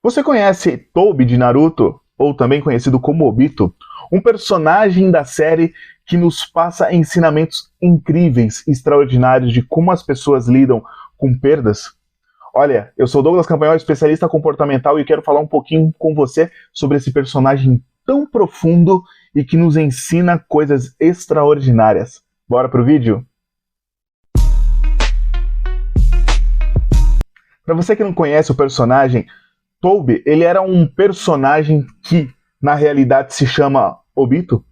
Você conhece Tobi de Naruto, ou também conhecido como Obito, um personagem da série que nos passa ensinamentos incríveis, extraordinários de como as pessoas lidam com perdas? Olha, eu sou Douglas Campanhol, especialista comportamental, e quero falar um pouquinho com você sobre esse personagem tão profundo e que nos ensina coisas extraordinárias. Bora pro vídeo? Para você que não conhece o personagem, Tobi, ele era um personagem que, na realidade, se chama Obito.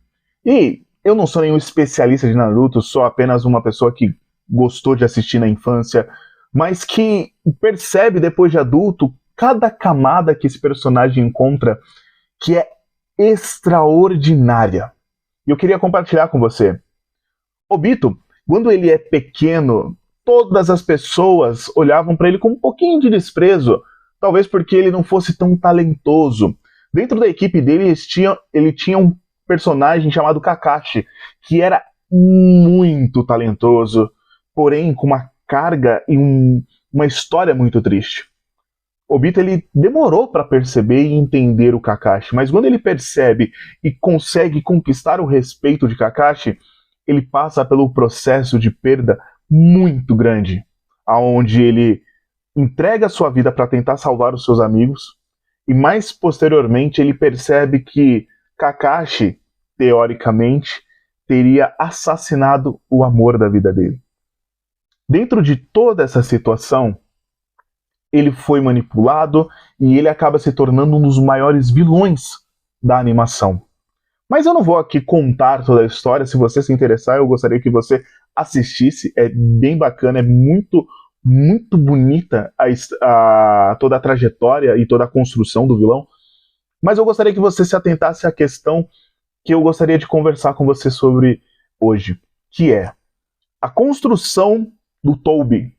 E eu não sou nenhum especialista de Naruto, sou apenas uma pessoa que gostou de assistir na infância, mas que percebe depois de adulto cada camada que esse personagem encontra que é extraordinária. E eu queria compartilhar com você. Obito, quando ele é pequeno, todas as pessoas olhavam para ele com um pouquinho de desprezo, talvez porque ele não fosse tão talentoso. Dentro da equipe dele, ele tinha um personagem chamado Kakashi, que era muito talentoso, porém com uma carga e uma história muito triste. Obito ele demorou para perceber e entender o Kakashi, mas quando ele percebe e consegue conquistar o respeito de Kakashi, ele passa pelo processo de perda muito grande, aonde ele entrega sua vida para tentar salvar os seus amigos, e mais posteriormente ele percebe que Kakashi, teoricamente, teria assassinado o amor da vida dele. Dentro de toda essa situação, ele foi manipulado e ele acaba se tornando um dos maiores vilões da animação. Mas eu não vou aqui contar toda a história. Se você se interessar, eu gostaria que você assistisse. É bem bacana, é muito bonita toda a trajetória e toda a construção do vilão. Mas eu gostaria que você se atentasse à questão que eu gostaria de conversar com você sobre hoje, que é a construção do Tobi.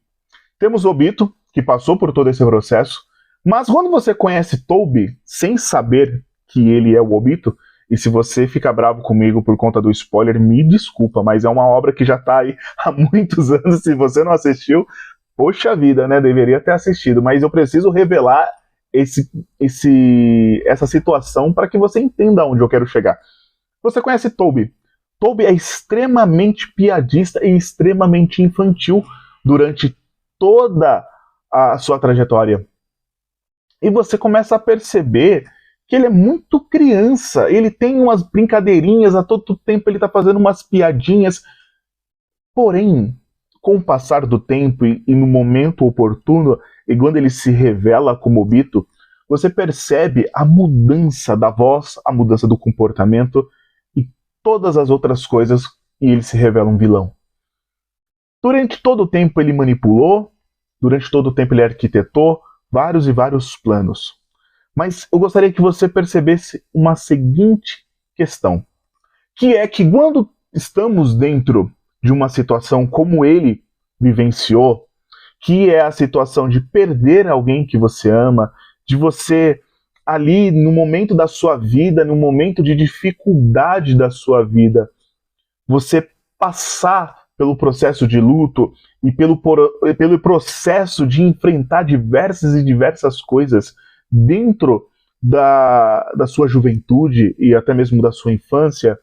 Temos Obito, que passou por todo esse processo, mas quando você conhece Tobi sem saber que ele é o Obito, e se você fica bravo comigo por conta do spoiler, me desculpa, mas é uma obra que já está aí há muitos anos. Se você não assistiu, poxa vida, né? Deveria ter assistido, mas eu preciso revelar essa situação para que você entenda onde eu quero chegar. Você conhece Tobi. Tobi é extremamente piadista e extremamente infantil durante toda a sua trajetória. E você começa a perceber que ele é muito criança, ele tem umas brincadeirinhas, a todo tempo ele está fazendo umas piadinhas. Porém, com o passar do tempo e no momento oportuno, e quando ele se revela como Obito, você percebe a mudança da voz, a mudança do comportamento e todas as outras coisas, e ele se revela um vilão. Durante todo o tempo ele manipulou, durante todo o tempo ele arquitetou vários e vários planos. Mas eu gostaria que você percebesse uma seguinte questão, que é que quando estamos dentro de uma situação como ele vivenciou, que é a situação de perder alguém que você ama, de você ali no momento da sua vida, no momento de dificuldade da sua vida, você passar pelo processo de luto e pelo processo de enfrentar diversas coisas dentro da sua juventude e até mesmo da sua infância,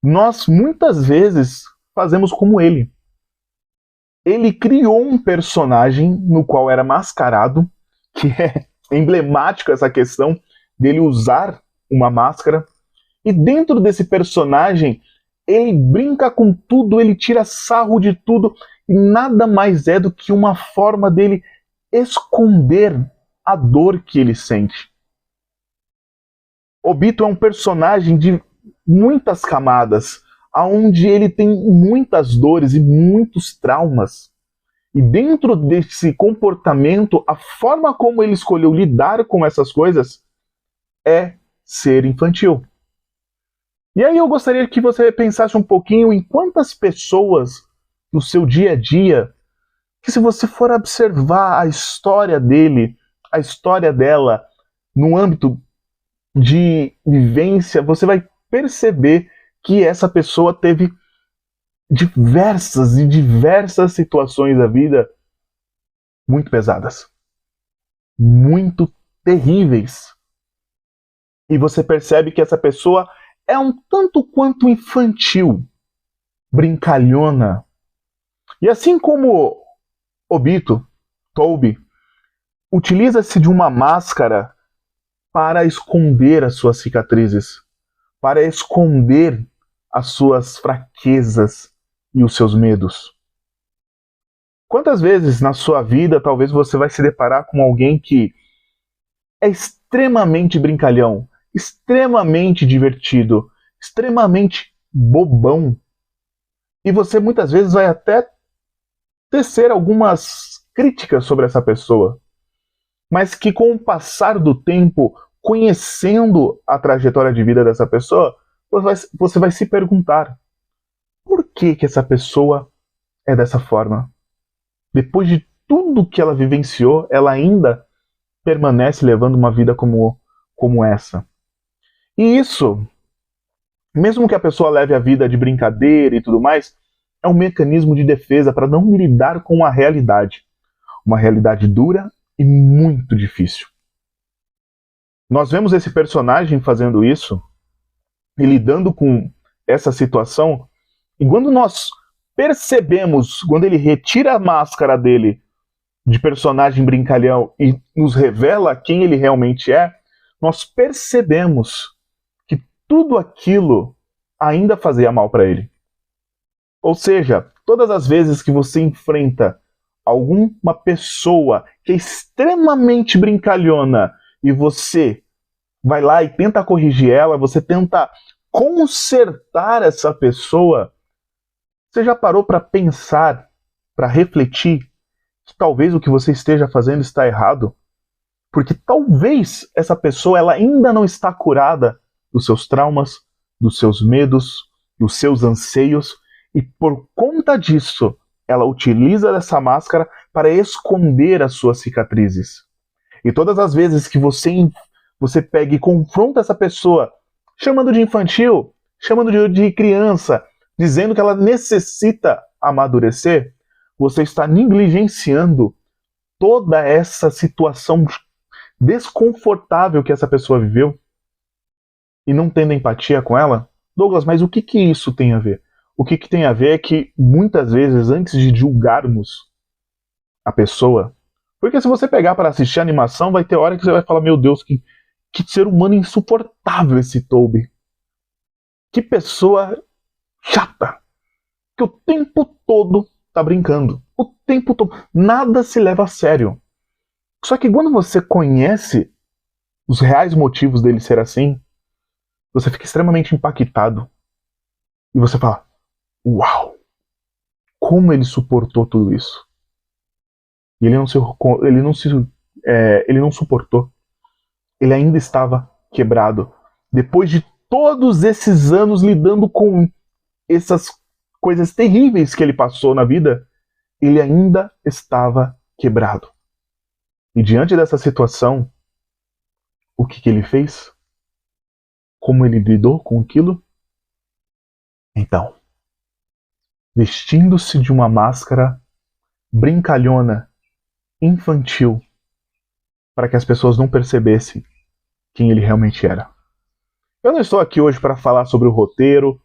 nós muitas vezes fazemos como ele. Ele criou um personagem no qual era mascarado, que é emblemático essa questão dele usar uma máscara, e dentro desse personagem ele brinca com tudo, ele tira sarro de tudo, e nada mais é do que uma forma dele esconder a dor que ele sente. Obito é um personagem de muitas camadas, onde ele tem muitas dores e muitos traumas. E dentro desse comportamento, a forma como ele escolheu lidar com essas coisas é ser infantil. E aí eu gostaria que você pensasse um pouquinho em quantas pessoas no seu dia a dia, que se você for observar a história dele, a história dela, no âmbito de vivência, você vai perceber que essa pessoa teve diversas situações da vida muito pesadas, muito terríveis. E você percebe que essa pessoa é um tanto quanto infantil, brincalhona. E assim como Obito, Toby, utiliza-se de uma máscara para esconder as suas cicatrizes, para esconder as suas fraquezas e os seus medos. Quantas vezes na sua vida talvez você vai se deparar com alguém que é extremamente brincalhão, extremamente divertido, extremamente bobão, e você muitas vezes vai até tecer algumas críticas sobre essa pessoa, mas que com o passar do tempo, conhecendo a trajetória de vida dessa pessoa, você vai se perguntar: por que essa pessoa é dessa forma? Depois de tudo que ela vivenciou, ela ainda permanece levando uma vida como essa. E isso, mesmo que a pessoa leve a vida de brincadeira e tudo mais, é um mecanismo de defesa para não lidar com a realidade. Uma realidade dura e muito difícil. Nós vemos esse personagem fazendo isso e lidando com essa situação, e quando nós percebemos, quando ele retira a máscara dele de personagem brincalhão e nos revela quem ele realmente é, nós percebemos que tudo aquilo ainda fazia mal para ele. Ou seja, todas as vezes que você enfrenta alguma pessoa que é extremamente brincalhona e você vai lá e tenta corrigir ela, você tenta consertar essa pessoa, você já parou para pensar, para refletir que talvez o que você esteja fazendo está errado? Porque talvez essa pessoa ela ainda não está curada dos seus traumas, dos seus medos, dos seus anseios, e por conta disso, ela utiliza dessa máscara para esconder as suas cicatrizes. E todas as vezes que você pega e confronta essa pessoa, chamando de infantil, chamando de criança, dizendo que ela necessita amadurecer, você está negligenciando toda essa situação desconfortável que essa pessoa viveu e não tendo empatia com ela. Douglas, mas o que isso tem a ver? O que tem a ver é que muitas vezes, antes de julgarmos a pessoa, porque se você pegar para assistir a animação, vai ter hora que você vai falar: meu Deus, que ser humano insuportável esse Toby. Que pessoa chata. Que o tempo todo tá brincando. O tempo todo. Nada se leva a sério. Só que quando você conhece os reais motivos dele ser assim, você fica extremamente impactado. E você fala: uau! Como ele suportou tudo isso? E ele não suportou. Ele ainda estava quebrado. Depois de todos esses anos lidando com essas coisas terríveis que ele passou na vida, ele ainda estava quebrado. E diante dessa situação, o que ele fez? Como ele lidou com aquilo? Então, vestindo-se de uma máscara brincalhona, infantil, para que as pessoas não percebessem quem ele realmente era. Eu não estou aqui hoje para falar sobre o roteiro,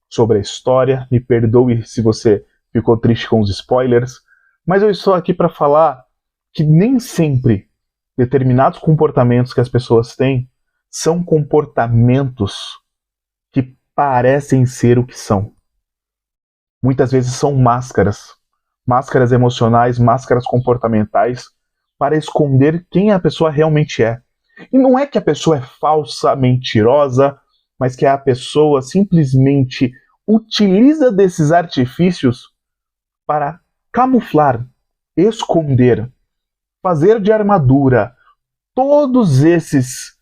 sobre a história, me perdoe se você ficou triste com os spoilers, mas eu estou aqui para falar que nem sempre determinados comportamentos que as pessoas têm são comportamentos que parecem ser o que são. Muitas vezes são máscaras emocionais, máscaras comportamentais, para esconder quem a pessoa realmente é. E não é que a pessoa é falsa, mentirosa, mas que a pessoa simplesmente utiliza desses artifícios para camuflar, esconder, fazer de armadura todos esses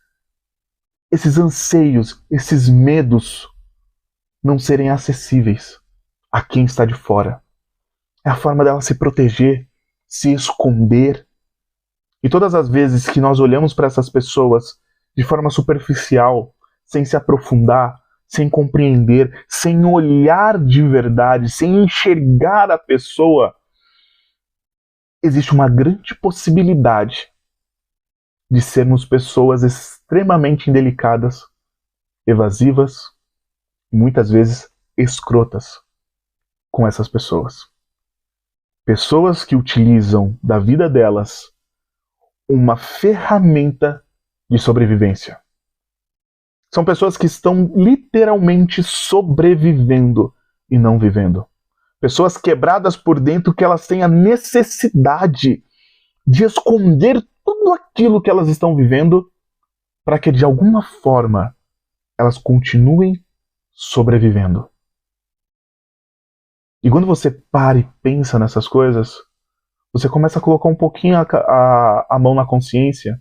anseios, esses medos não serem acessíveis a quem está de fora. É a forma dela se proteger, se esconder. E todas as vezes que nós olhamos para essas pessoas de forma superficial, sem se aprofundar, sem compreender, sem olhar de verdade, sem enxergar a pessoa, existe uma grande possibilidade de sermos pessoas extremamente indelicadas, evasivas e muitas vezes escrotas com essas pessoas. Pessoas que utilizam da vida delas uma ferramenta de sobrevivência. São pessoas que estão literalmente sobrevivendo e não vivendo. Pessoas quebradas por dentro que elas têm a necessidade de esconder tudo aquilo que elas estão vivendo para que de alguma forma elas continuem sobrevivendo. E quando você para e pensa nessas coisas, você começa a colocar um pouquinho a mão na consciência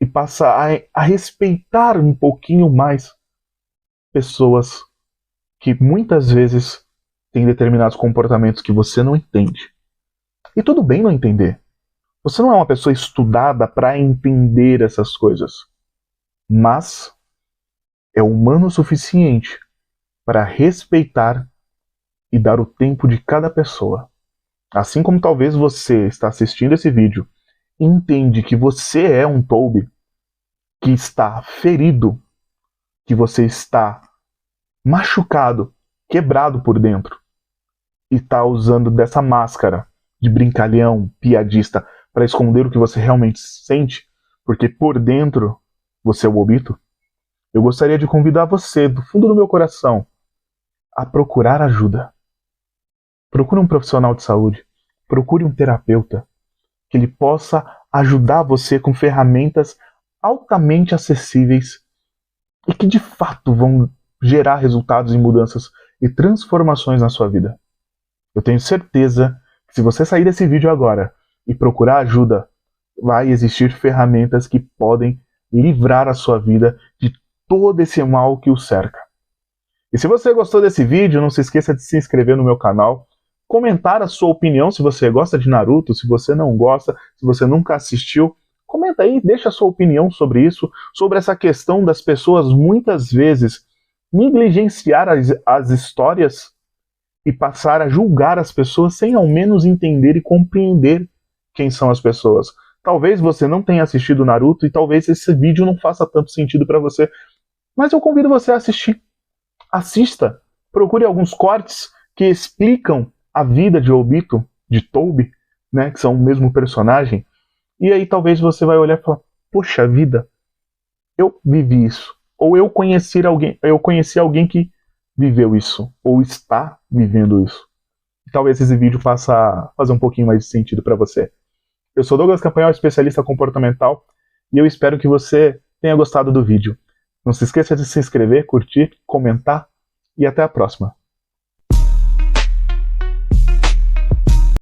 e passa a respeitar um pouquinho mais pessoas que muitas vezes têm determinados comportamentos que você não entende. E tudo bem não entender. Você não é uma pessoa estudada para entender essas coisas. Mas é humano o suficiente para respeitar e dar o tempo de cada pessoa. Assim como talvez você está assistindo esse vídeo e entende que você é um Toby que está ferido, que você está machucado, quebrado por dentro e está usando dessa máscara de brincalhão, piadista, para esconder o que você realmente sente, porque por dentro você é o Obito, eu gostaria de convidar você, do fundo do meu coração, a procurar ajuda. Procure um profissional de saúde, procure um terapeuta, que ele possa ajudar você com ferramentas altamente acessíveis e que de fato vão gerar resultados e mudanças e transformações na sua vida. Eu tenho certeza que se você sair desse vídeo agora e procurar ajuda, vai existir ferramentas que podem livrar a sua vida de todo esse mal que o cerca. E se você gostou desse vídeo, não se esqueça de se inscrever no meu canal, comentar a sua opinião se você gosta de Naruto, se você não gosta, se você nunca assistiu. Comenta aí, deixa a sua opinião sobre isso, sobre essa questão das pessoas muitas vezes negligenciar as histórias e passar a julgar as pessoas sem ao menos entender e compreender quem são as pessoas. Talvez você não tenha assistido Naruto e talvez esse vídeo não faça tanto sentido para você, mas eu convido você a assistir. Assista, procure alguns cortes que explicam a vida de Obito, de Toby, né, que são o mesmo personagem, e aí talvez você vai olhar e falar, poxa vida, eu vivi isso, ou eu conheci alguém que viveu isso, ou está vivendo isso. Talvez esse vídeo faça fazer um pouquinho mais de sentido para você. Eu sou Douglas Campanhal, especialista comportamental, e eu espero que você tenha gostado do vídeo. Não se esqueça de se inscrever, curtir, comentar, e até a próxima.